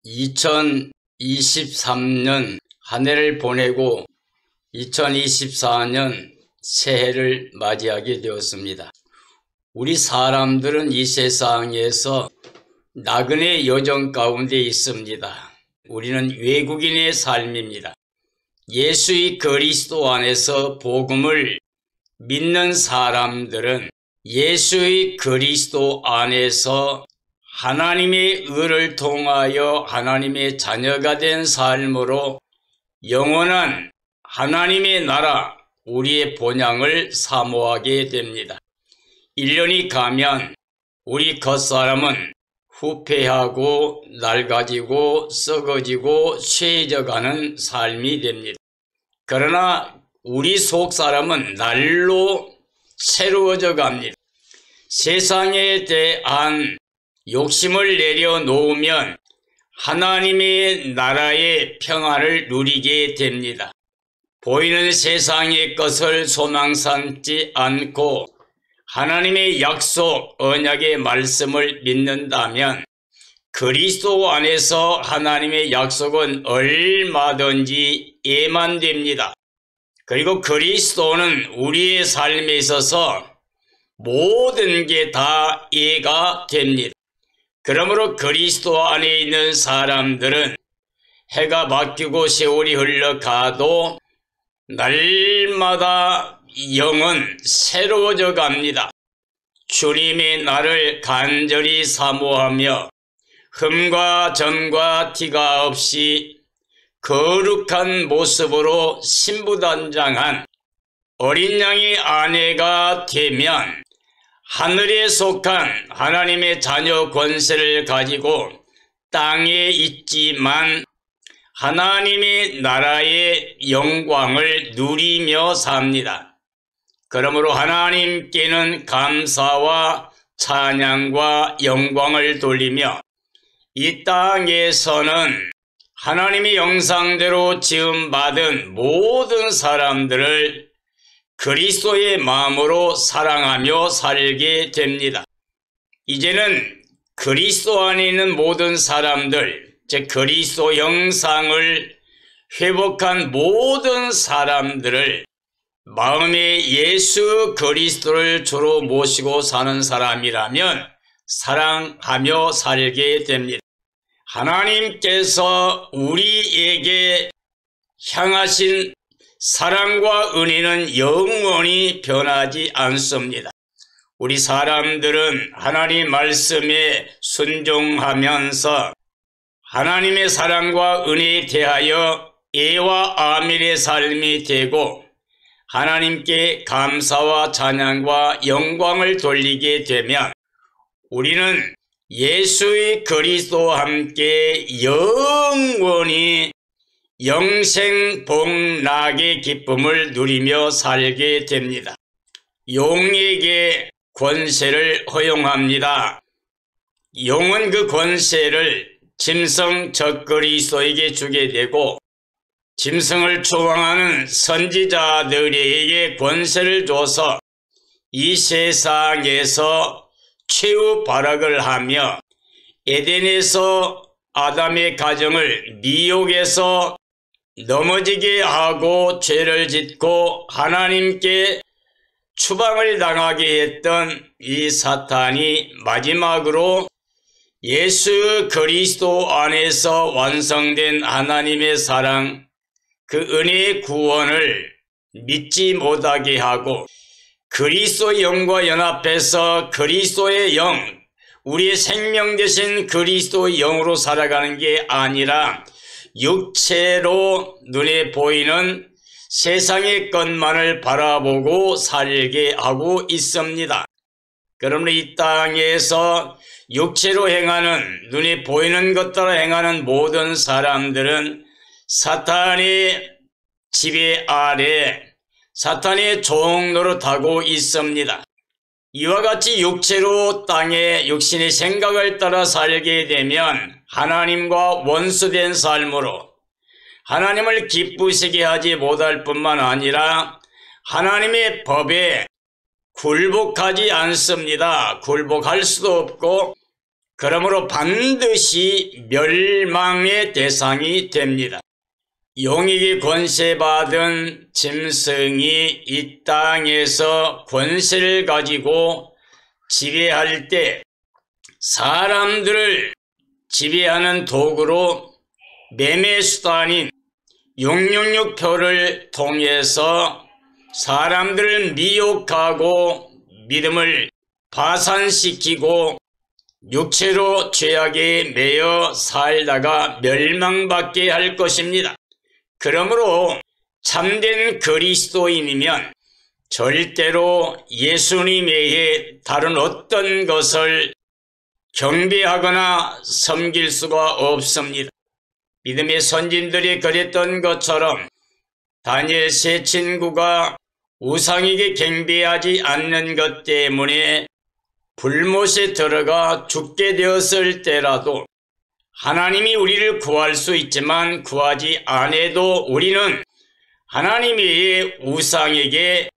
2023년 한 해를 보내고 2024년 새해를 맞이하게 되었습니다. 우리 사람들은 이 세상에서 나그네 여정 가운데 있습니다. 우리는 외국인의 삶입니다. 예수의 그리스도 안에서 복음을 믿는 사람들은 예수의 그리스도 안에서 하나님의 의를 통하여 하나님의 자녀가 된 삶으로 영원한 하나님의 나라, 우리의 본향을 사모하게 됩니다. 1년이 가면 우리 겉사람은 후패하고 낡아지고 썩어지고 쇠해져가는 삶이 됩니다. 그러나 우리 속사람은 날로 새로워져 갑니다. 세상에 대한 욕심을 내려놓으면 하나님의 나라의 평안을 누리게 됩니다. 보이는 세상의 것을 소망 삼지 않고 하나님의 약속, 언약의 말씀을 믿는다면 그리스도 안에서 하나님의 약속은 얼마든지 예만됩니다. 그리고 그리스도는 우리의 삶에 있어서 모든 게 다 이해가 됩니다. 그러므로 그리스도 안에 있는 사람들은 해가 바뀌고 세월이 흘러가도 날마다 영은 새로워져 갑니다. 주님의 날을 간절히 사모하며 흠과 점과 티가 없이 거룩한 모습으로 신부단장한 어린 양의 아내가 되면 하늘에 속한 하나님의 자녀 권세를 가지고 땅에 있지만 하나님의 나라의 영광을 누리며 삽니다. 그러므로 하나님께는 감사와 찬양과 영광을 돌리며 이 땅에서는 하나님의 형상대로 지음받은 모든 사람들을 그리스도의 마음으로 사랑하며 살게 됩니다. 이제는 그리스도 안에 있는 모든 사람들, 즉 그리스도 형상을 회복한 모든 사람들을 마음에 예수 그리스도를 주로 모시고 사는 사람이라면 사랑하며 살게 됩니다. 하나님께서 우리에게 향하신 사랑과 은혜는 영원히 변하지 않습니다. 우리 사람들은 하나님 말씀에 순종하면서 하나님의 사랑과 은혜에 대하여 예와 아멘의 삶이 되고 하나님께 감사와 찬양과 영광을 돌리게 되면 우리는 예수의 그리스도와 함께 영원히 영생복락의 기쁨을 누리며 살게 됩니다. 용에게 권세를 허용합니다. 용은 그 권세를 짐승 적그리스도에게 주게 되고 짐승을 추앙하는 선지자들에게 권세를 줘서 이 세상에서 최후 발악을 하며 에덴에서 아담의 가정을 미혹에서 넘어지게 하고 죄를 짓고 하나님께 추방을 당하게 했던 이 사탄이 마지막으로 예수 그리스도 안에서 완성된 하나님의 사랑, 그 은혜의 구원을 믿지 못하게 하고 그리스도의 영과 연합해서 그리스도의 영, 우리의 생명 되신 그리스도의 영으로 살아가는 게 아니라 육체로 눈에 보이는 세상의 것만을 바라보고 살게 하고 있습니다. 그러므로 이 땅에서 육체로 행하는, 눈에 보이는 것들을 행하는 모든 사람들은 사탄의 지배 아래 사탄의 종 노릇하고 있습니다. 이와 같이 육체로 땅에 육신의 생각을 따라 살게 되면 하나님과 원수된 삶으로 하나님을 기쁘시게 하지 못할 뿐만 아니라 하나님의 법에 굴복하지 않습니다. 굴복할 수도 없고 그러므로 반드시 멸망의 대상이 됩니다. 용에게 권세받은 짐승이 이 땅에서 권세를 가지고 지배할 때 사람들을 지배하는 도구로 매매수단인 666표를 통해서 사람들을 미혹하고 믿음을 파산시키고 육체로 죄악에 매여 살다가 멸망받게 할 것입니다. 그러므로 참된 그리스도인이면 절대로 예수님 외에 다른 어떤 것을 경배하거나 섬길 수가 없습니다. 믿음의 선진들이 그랬던 것처럼 다니엘 세 친구가 우상에게 경배하지 않는 것 때문에 불못에 들어가 죽게 되었을 때라도 하나님이 우리를 구할 수 있지만 구하지 않아도 우리는 하나님이 우상에게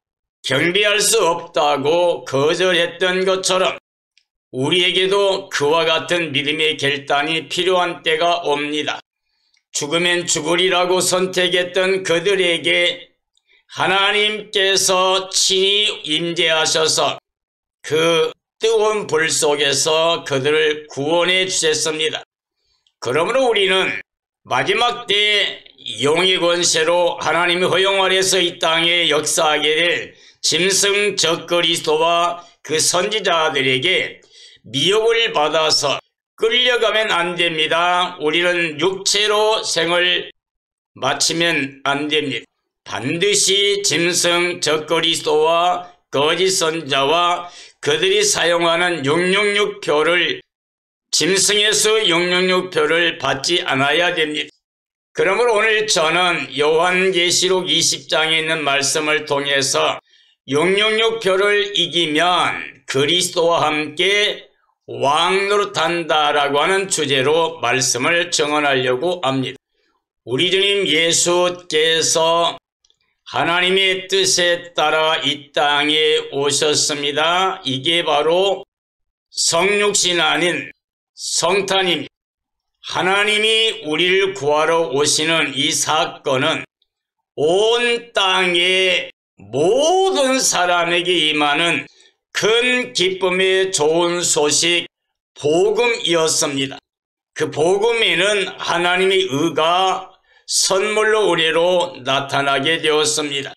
경배할 수 없다고 거절했던 것처럼 우리에게도 그와 같은 믿음의 결단이 필요한 때가 옵니다. 죽으면 죽으리라고 선택했던 그들에게 하나님께서 친히 임재하셔서 그 뜨거운 불 속에서 그들을 구원해 주셨습니다. 그러므로 우리는 마지막 때 용의 권세로 하나님의 허용 아래서 이 땅에 역사하게 될 짐승 적그리스도와 그 선지자들에게 미혹을 받아서 끌려가면 안 됩니다. 우리는 육체로 생을 마치면 안 됩니다. 반드시 짐승 적그리스도와 거짓 선지자와 그들이 사용하는 666표를 짐승에서 666표를 받지 않아야 됩니다. 그러므로 오늘 저는 요한계시록 20장에 있는 말씀을 통해서 666표를 이기면 그리스도와 함께 왕노릇한다라고 하는 주제로 말씀을 정언하려고 합니다. 우리 주님 예수께서 하나님의 뜻에 따라 이 땅에 오셨습니다. 이게 바로 성육신 아닌 성탄입니다. 하나님이 우리를 구하러 오시는 이 사건은 온 땅의 모든 사람에게 임하는 큰 기쁨의 좋은 소식 복음이었습니다. 그 복음에는 하나님의 의가 선물로 우리로 나타나게 되었습니다.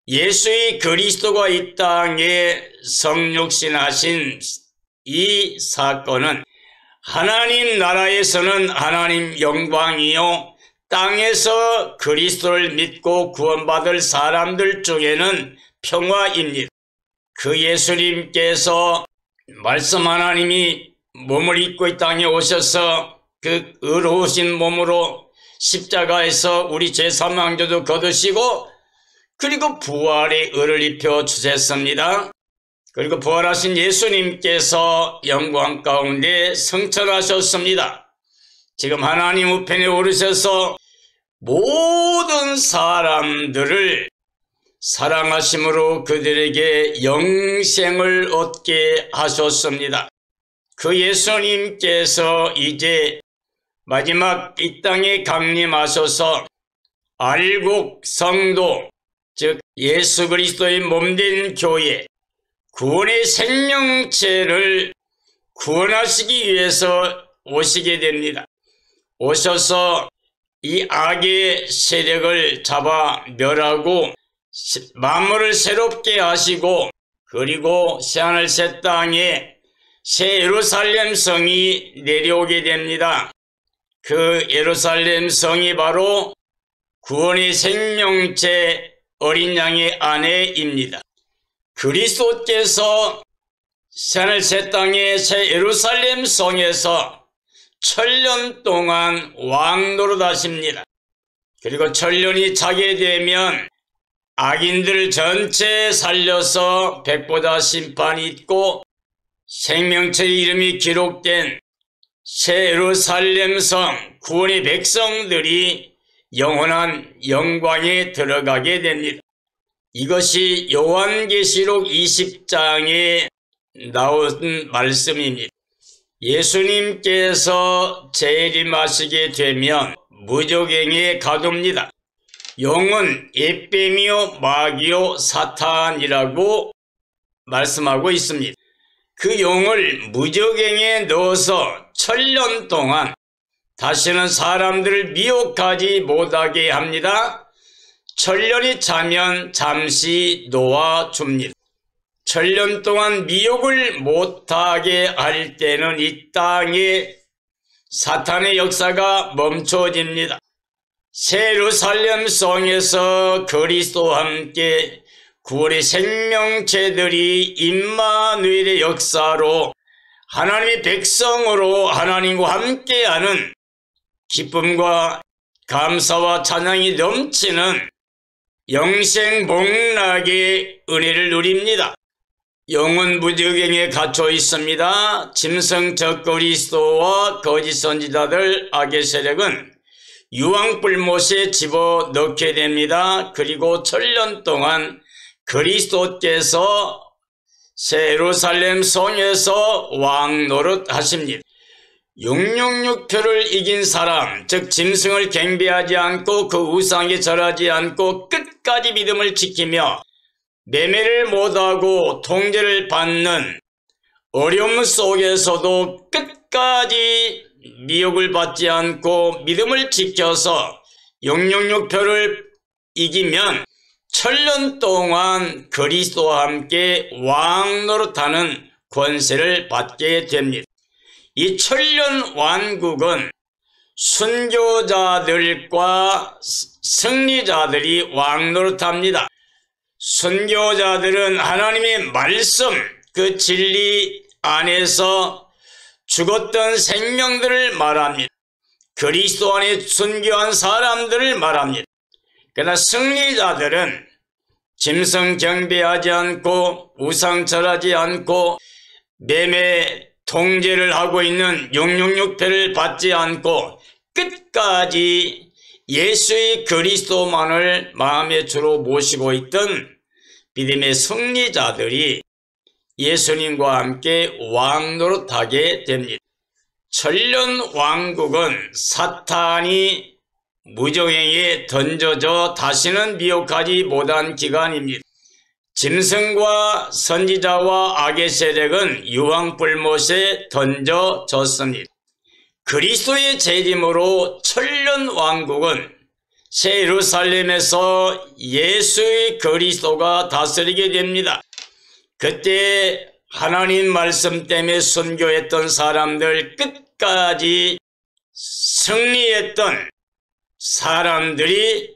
예수의 그리스도가 이 땅에 성육신하신 이 사건은 하나님 나라에서는 하나님 영광이요 땅에서 그리스도를 믿고 구원받을 사람들 중에는 평화입니다. 그 예수님께서 말씀 하나님이 몸을 입고 이 땅에 오셔서 그 의로우신 몸으로 십자가에서 우리 제3왕조도 거두시고 그리고 부활의 의를 입혀 주셨습니다. 그리고 부활하신 예수님께서 영광 가운데 승천하셨습니다. 지금 하나님 우편에 오르셔서 모든 사람들을 사랑하심으로 그들에게 영생을 얻게 하셨습니다. 그 예수님께서 이제 마지막 이 땅에 강림하셔서 알곡 성도, 즉 예수 그리스도의 몸된 교회, 구원의 생명체를 구원하시기 위해서 오시게 됩니다. 오셔서 이 악의 세력을 잡아 멸하고 만물을 새롭게 하시고 그리고 새하늘 새 땅에 새 예루살렘 성이 내려오게 됩니다. 그 예루살렘 성이 바로 구원의 생명체 어린 양의 아내입니다. 그리스도께서 새하늘 새 땅의 새 예루살렘 성에서 1000년 동안 왕노릇하십니다. 그리고 1000년이 차게 되면 악인들 전체 살려서 백보자 심판이 있고 생명체의 이름이 기록된 새 예루살렘 성 구원의 백성들이 영원한 영광에 들어가게 됩니다. 이것이 요한계시록 20장에 나온 말씀입니다. 예수님께서 재림하시게 되면 무적행에 가둡니다. 용은 옓뱀이요 마귀요 사탄이라고 말씀하고 있습니다. 그 용을 무적행에 넣어서 천년 동안 다시는 사람들을 미혹하지 못하게 합니다. 천년이 차면 잠시 놓아줍니다. 천년 동안 미혹을 못하게 할 때는 이 땅에 사탄의 역사가 멈춰집니다. 새 예루살렘 성에서 그리스도와 함께 구원의 생명체들이 임마누엘의 역사로 하나님의 백성으로 하나님과 함께하는 기쁨과 감사와 찬양이 넘치는 영생복락의 은혜를 누립니다. 영은 무적행에 갇혀 있습니다. 짐승 적그리스도와 거짓 선지자들 악의 세력은 유황불못에 집어넣게 됩니다. 그리고 천년 동안 그리스도께서 새 예루살렘 성에서 왕노릇 하십니다. 666표를 이긴 사람, 즉 짐승을 경배하지 않고 그 우상에 절하지 않고 끝까지 믿음을 지키며 매매를 못하고 통제를 받는 어려움 속에서도 끝까지 미혹을 받지 않고 믿음을 지켜서 666표를 이기면 천년 동안 그리스도와 함께 왕노릇하는 권세를 받게 됩니다. 이 천년 왕국은 순교자들과 승리자들이 왕노릇합니다. 순교자들은 하나님의 말씀, 그 진리 안에서 죽었던 생명들을 말합니다. 그리스도 안에 순교한 사람들을 말합니다. 그러나 승리자들은 짐승 경배하지 않고 우상 절하지 않고 매매 통제를 하고 있는 666표를 받지 않고 끝까지 예수의 그리스도만을 마음의 주로 모시고 있던 믿음의 승리자들이 예수님과 함께 왕노릇하게 됩니다. 천년 왕국은 사탄이 무적행에 던져져 다시는 미혹하지 못한 기간입니다. 짐승과 선지자와 악의 세력은 유황불못에 던져졌습니다. 그리스도의 재림으로 천년 왕국은 새 예루살렘에서 예수의 그리스도가 다스리게 됩니다. 그때 하나님 말씀 때문에 순교했던 사람들, 끝까지 승리했던 사람들이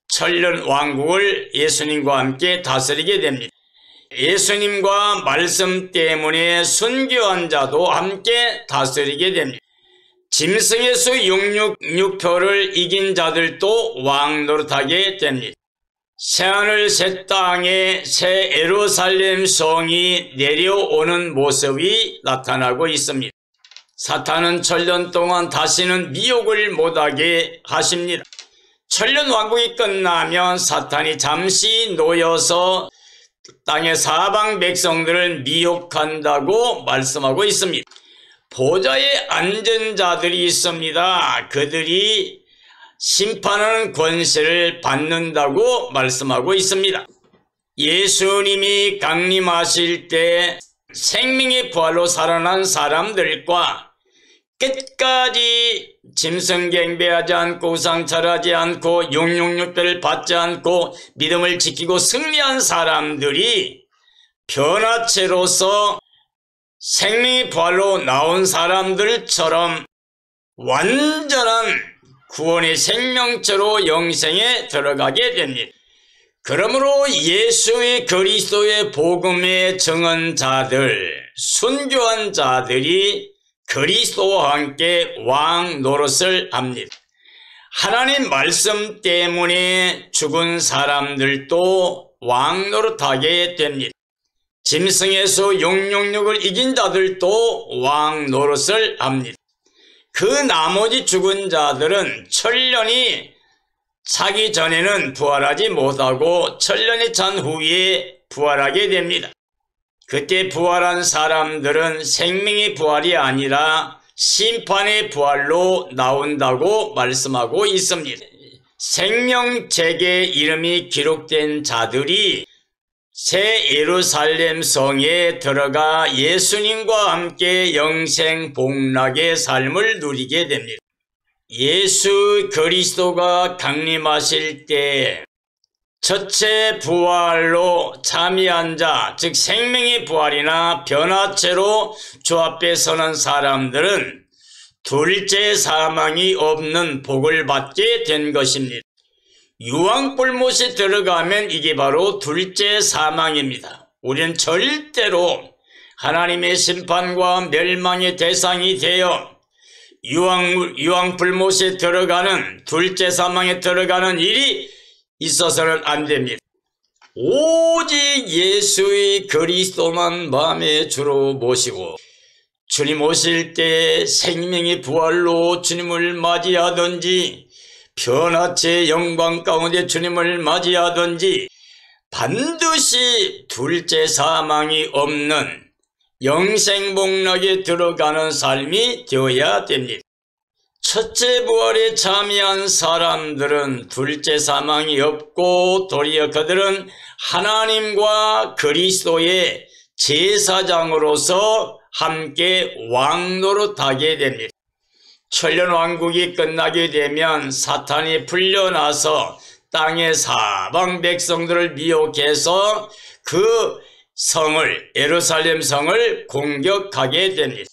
천년 왕국을 예수님과 함께 다스리게 됩니다. 예수님과 말씀 때문에 순교한 자도 함께 다스리게 됩니다. 짐승의 수 666표를 이긴 자들도 왕노릇하게 됩니다. 새하늘 새 땅에 새 예루살렘 성이 내려오는 모습이 나타나고 있습니다. 사탄은 천년 동안 다시는 미혹을 못하게 하십니다. 천년 왕국이 끝나면 사탄이 잠시 놓여서 땅의 사방 백성들을 미혹한다고 말씀하고 있습니다. 보좌에 앉은 자들이 있습니다. 그들이 심판하는 권세를 받는다고 말씀하고 있습니다. 예수님이 강림하실 때 생명의 부활로 살아난 사람들과 끝까지 짐승 경배하지 않고 우상 절하지 않고 666표를 받지 않고 믿음을 지키고 승리한 사람들이 변화체로서 생명의 부활로 나온 사람들처럼 완전한 구원의 생명체로 영생에 들어가게 됩니다. 그러므로 예수의 그리스도의 복음에 정한 자들, 순교한 자들이 그리스도와 함께 왕 노릇을 합니다. 하나님 말씀 때문에 죽은 사람들도 왕 노릇하게 됩니다. 짐승의 수 666을 이긴 자들도 왕 노릇을 합니다. 그 나머지 죽은 자들은 천년이 차기 전에는 부활하지 못하고 천년이 찬 후에 부활하게 됩니다. 그때 부활한 사람들은 생명의 부활이 아니라 심판의 부활로 나온다고 말씀하고 있습니다. 생명책에 이름이 기록된 자들이 새 예루살렘 성에 들어가 예수님과 함께 영생 복락의 삶을 누리게 됩니다. 예수 그리스도가 강림하실 때 첫째 부활로 잠이한 자, 즉 생명의 부활이나 변화체로 주 앞에 서는 사람들은 둘째 사망이 없는 복을 받게 된 것입니다. 유황불못에 들어가면 이게 바로 둘째 사망입니다. 우리는 절대로 하나님의 심판과 멸망의 대상이 되어 유황불못에 들어가는 둘째 사망에 들어가는 일이 있어서는 안 됩니다. 오직 예수의 그리스도만 마음의 주로 모시고 주님 오실 때 생명의 부활로 주님을 맞이하든지 변화체 영광 가운데 주님을 맞이하든지 반드시 둘째 사망이 없는 영생복락에 들어가는 삶이 되어야 됩니다. 첫째 부활에 참여한 사람들은 둘째 사망이 없고 도리어 그들은 하나님과 그리스도의 제사장으로서 함께 왕노릇하게 됩니다. 천년왕국이 끝나게 되면 사탄이 풀려나서 땅의 사방 백성들을 미혹해서 그 성을, 예루살렘 성을 공격하게 됩니다.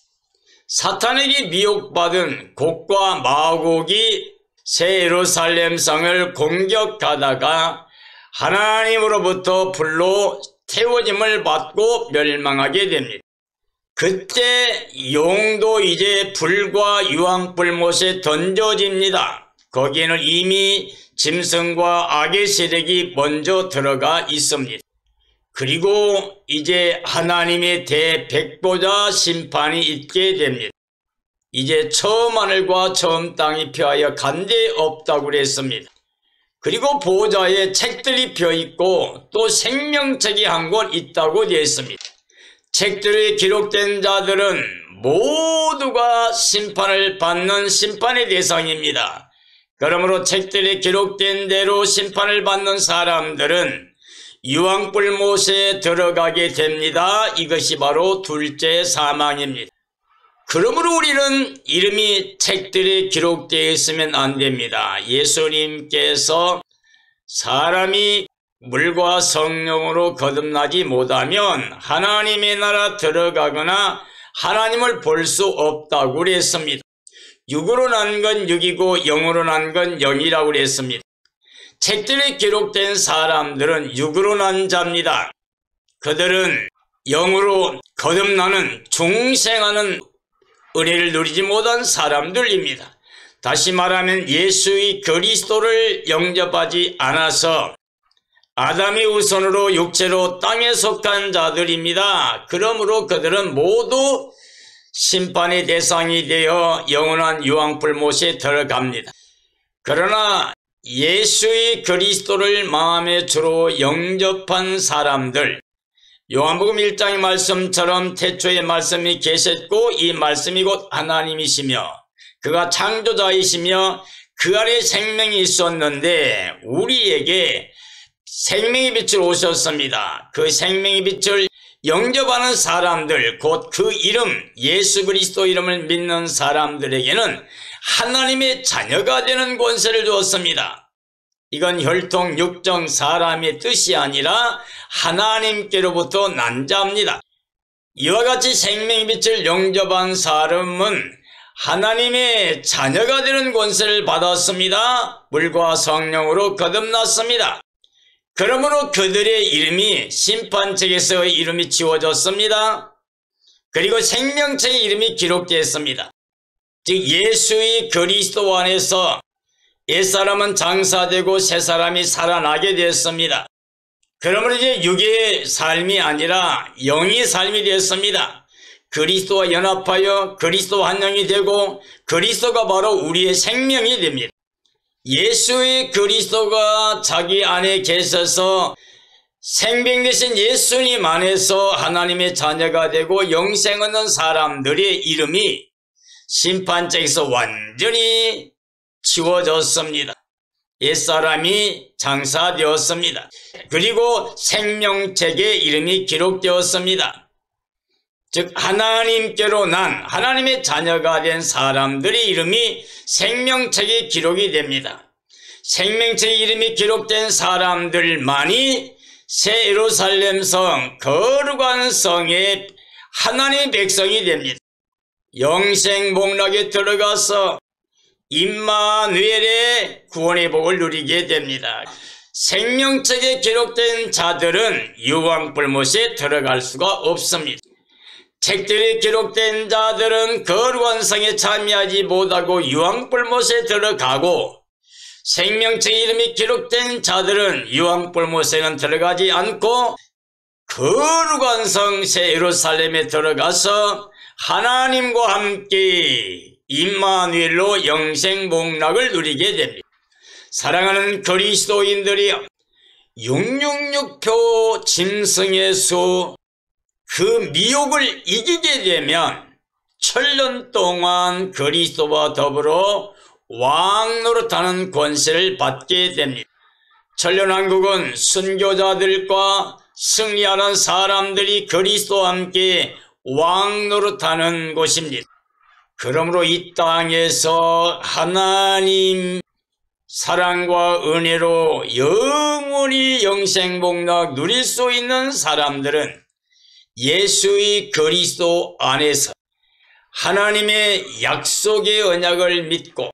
사탄에게 미혹받은 곡과 마곡이 새 예루살렘 성을 공격하다가 하나님으로부터 불로 태워짐을 받고 멸망하게 됩니다. 그때 용도 이제 불과 유황불못에 던져집니다. 거기에는 이미 짐승과 악의 세력이 먼저 들어가 있습니다. 그리고 이제 하나님의 대백보자 심판이 있게 됩니다. 이제 처음 하늘과 처음 땅이 펴하여 간데 없다고 그랬습니다. 그리고 보좌에 책들이 펴있고 또 생명책이 한 권 있다고 되어 있습니다. 책들에 기록된 자들은 모두가 심판을 받는 심판의 대상입니다. 그러므로 책들에 기록된 대로 심판을 받는 사람들은 유황불못에 들어가게 됩니다. 이것이 바로 둘째 사망입니다. 그러므로 우리는 이름이 책들에 기록되어 있으면 안 됩니다. 예수님께서 사람이 물과 성령으로 거듭나지 못하면 하나님의 나라 들어가거나 하나님을 볼 수 없다고 그랬습니다. 육으로 난 건 육이고 영으로 난 건 영이라고 그랬습니다. 책들에 기록된 사람들은 육으로 난 자입니다. 그들은 영으로 거듭나는 중생하는 은혜를 누리지 못한 사람들입니다. 다시 말하면 예수의 그리스도를 영접하지 않아서 아담의 후손으로 육체로 땅에 속한 자들입니다. 그러므로 그들은 모두 심판의 대상이 되어 영원한 유황불못에 들어갑니다. 그러나 예수의 그리스도를 마음의 주로 영접한 사람들, 요한복음 1장의 말씀처럼 태초에 말씀이 계셨고 이 말씀이 곧 하나님이시며 그가 창조자이시며 그 안에 생명이 있었는데 우리에게 생명의 빛을 오셨습니다. 그 생명의 빛을 영접하는 사람들, 곧 그 이름 예수 그리스도 이름을 믿는 사람들에게는 하나님의 자녀가 되는 권세를 주었습니다. 이건 혈통 육정 사람의 뜻이 아니라 하나님께로부터 난 자입니다. 이와 같이 생명의 빛을 영접한 사람은 하나님의 자녀가 되는 권세를 받았습니다. 물과 성령으로 거듭났습니다. 그러므로 그들의 이름이 심판책에서 이름이 지워졌습니다. 그리고 생명책의 이름이 기록되었습니다. 즉 예수의 그리스도 안에서 옛사람은 장사되고 새사람이 살아나게 되었습니다. 그러므로 이제 육의 삶이 아니라 영의 삶이 되었습니다. 그리스도와 연합하여 그리스도와 한 영이 되고 그리스도가 바로 우리의 생명이 됩니다. 예수의 그리스도가 자기 안에 계셔서 생명 되신 예수님 안에서 하나님의 자녀가 되고 영생 얻는 사람들의 이름이 심판책에서 완전히 지워졌습니다. 옛사람이 장사되었습니다. 그리고 생명책에 이름이 기록되었습니다. 즉 하나님께로 난 하나님의 자녀가 된 사람들의 이름이 생명책에 기록이 됩니다. 생명책에 이름이 기록된 사람들만이 새 예루살렘 성, 거룩한 성의 하나님의 백성이 됩니다. 영생 복락에 들어가서 임마누엘의 구원의 복을 누리게 됩니다. 생명책에 기록된 자들은 유황불못에 들어갈 수가 없습니다. 책들이 기록된 자들은 거룩한 성에 참여하지 못하고 유황불못에 들어가고, 생명책 이름이 기록된 자들은 유황불못에는 들어가지 않고 거룩한 성 새 예루살렘에 들어가서 하나님과 함께 임마누엘로 영생 복락을 누리게 됩니다. 사랑하는 그리스도인들이여, 666표 짐승의 수, 그 미혹을 이기게 되면 천년 동안 그리스도와 더불어 왕노릇하는 권세를 받게 됩니다. 천년왕국은 순교자들과 승리하는 사람들이 그리스도와 함께 왕노릇하는 곳입니다. 그러므로 이 땅에서 하나님 사랑과 은혜로 영원히 영생복락 누릴 수 있는 사람들은 예수의 그리스도 안에서 하나님의 약속의 언약을 믿고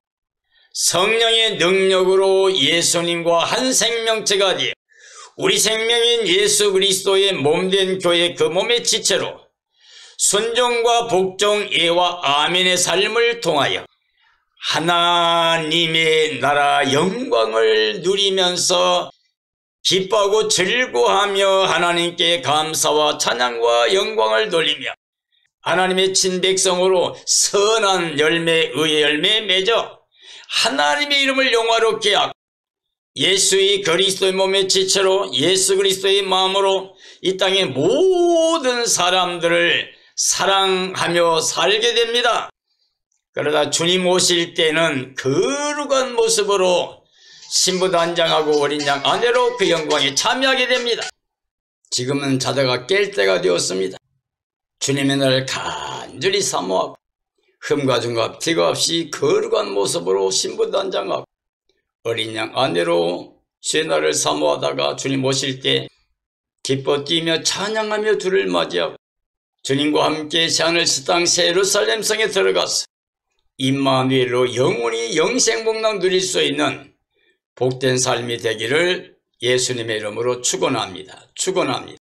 성령의 능력으로 예수님과 한 생명체가 되어 우리 생명인 예수 그리스도의 몸된 교회 그 몸의 지체로 순종과 복종, 예와 아멘의 삶을 통하여 하나님의 나라 영광을 누리면서 기뻐하고 즐거워하며 하나님께 감사와 찬양과 영광을 돌리며 하나님의 친백성으로 선한 열매, 의의 열매 맺어 하나님의 이름을 영화롭게 하고 예수의 그리스도의 몸의 지체로 예수 그리스도의 마음으로 이 땅의 모든 사람들을 사랑하며 살게 됩니다. 그러다 주님 오실 때는 거룩한 모습으로 신부단장하고 어린 양 아내로 그 영광에 참여하게 됩니다. 지금은 자다가 깰 때가 되었습니다. 주님의 날을 간절히 사모하고 흠과 중과 티가 없이 거룩한 모습으로 신부단장하고 어린 양 아내로 주의 날을 사모하다가 주님 오실 때 기뻐 뛰며 찬양하며 주를 맞이하고 주님과 함께 새하늘 새 땅 새 예루살렘 성에 들어가서 임마누엘로 영원히 영생복락 누릴 수 있는 복된 삶이 되기를 예수님의 이름으로 축원합니다. 축원합니다.